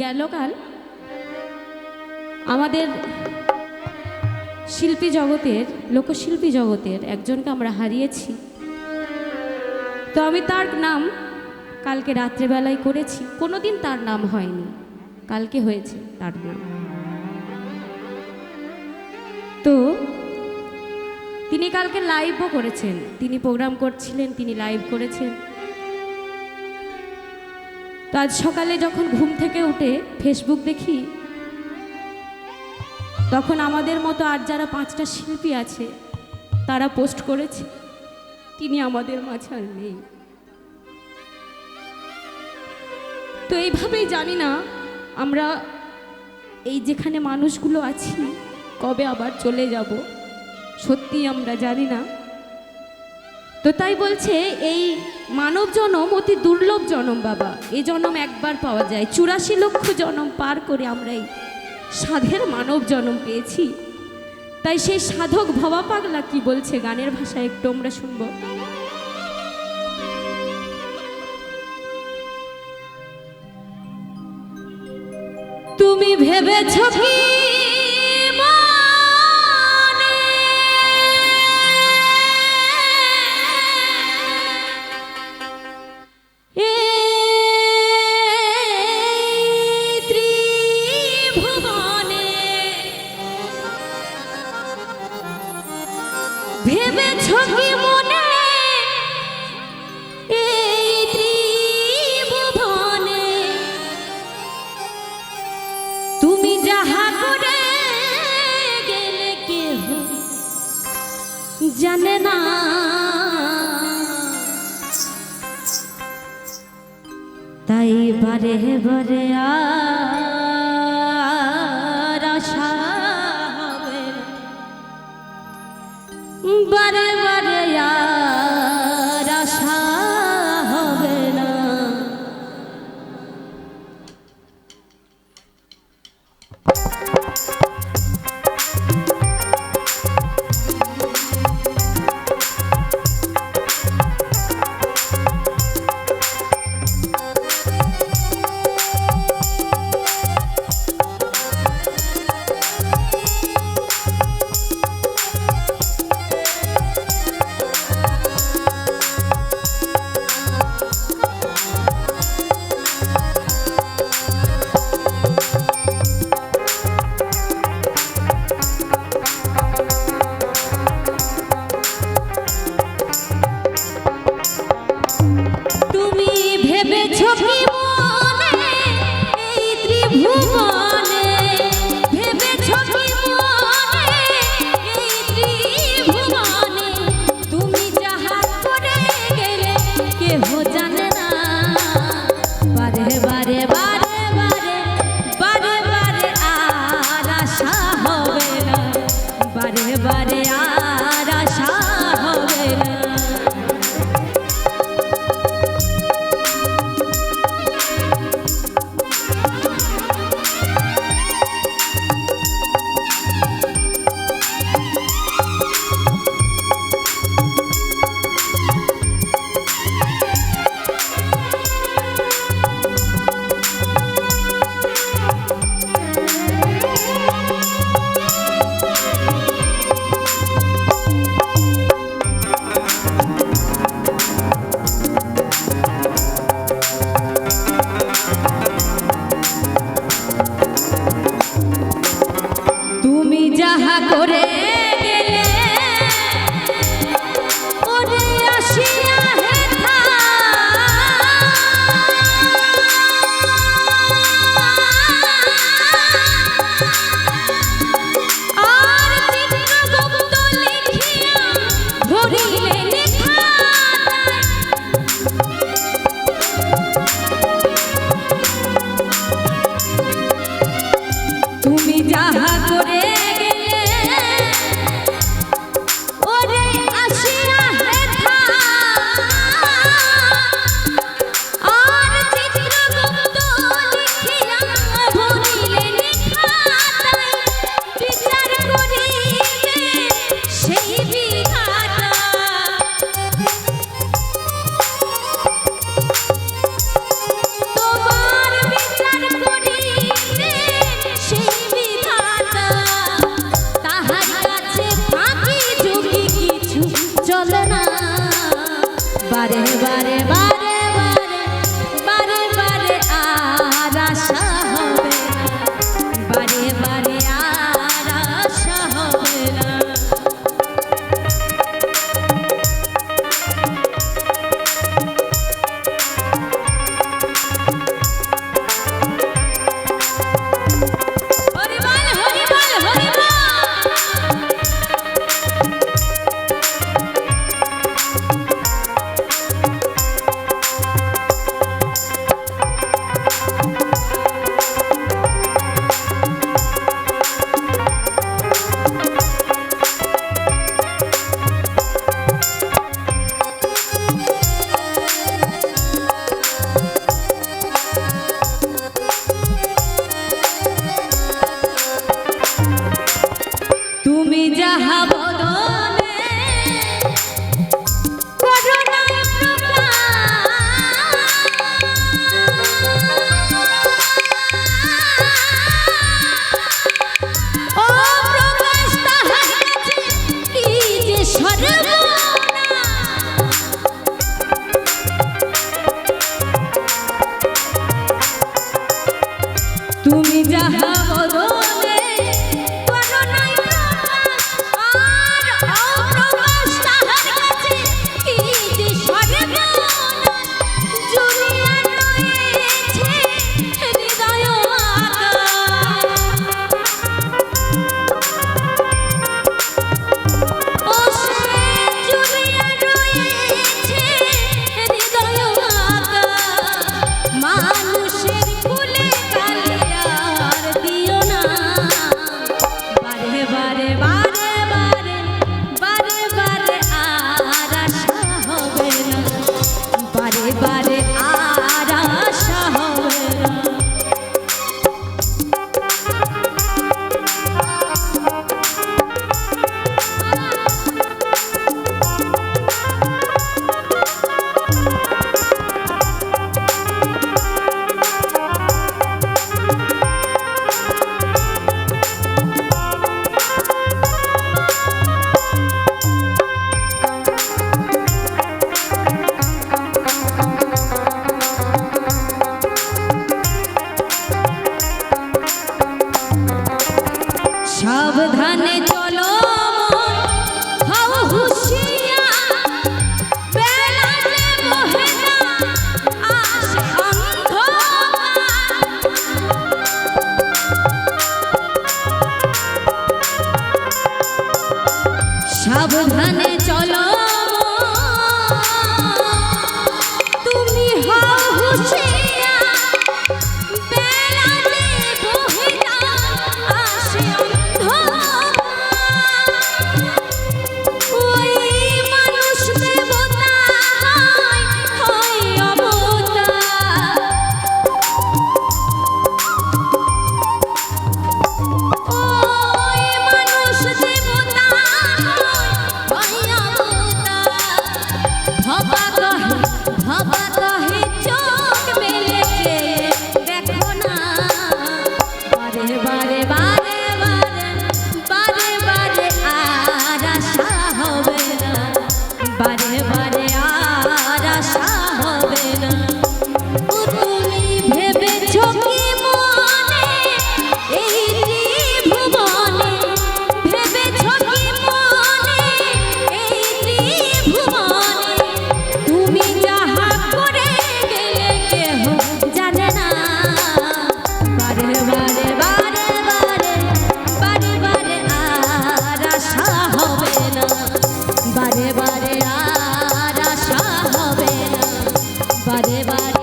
গেল কাল আমাদের শিল্পী জগতের লোকশিল্পী জগতের একজনকে আমরা হারিয়েছি। তো আমি তার নাম কালকে রাত্রেবেলায় করেছি, কোনোদিন তার নাম হয়নি, কালকে হয়েছে তার নাম। তো তিনি কালকে লাইভও করেছেন, তিনি প্রোগ্রাম করছিলেন, তিনি লাইভ করেছেন। তো আজ সকালে যখন ঘুম থেকে উঠে ফেসবুক দেখি, তখন আমাদের মতো আর যারা 5টা শিল্পী আছে তারা পোস্ট করেছে তিনি আমাদের মাঝে আর নেই। তো এইভাবেই জানি না আমরা এই যেখানে মানুষগুলো আছি কবে আবার চলে যাব, সত্যি আমরা জানি না। তো তাই বলছে এই মানব জনম অতি দুর্লভ জনম বাবা, এই জনম একবার পাওয়া যায়, 84 লক্ষ জনম পার করে আমরা এই সাধের মানব জনম পেয়েছি। তাই সেই সাধক ভবা পাগলা কি বলছে গানের ভাষায় একটু আমরা শুনবো। তুমি ভেবেছ কি ভেবেছ কি মনে এই ত্রিভুবনে তুমি যাহা করে গেলে কেহ জানে না, তাই বারে বারে আর আশা হবে না, বারে বারে আর আশা হবে না। বারে বারে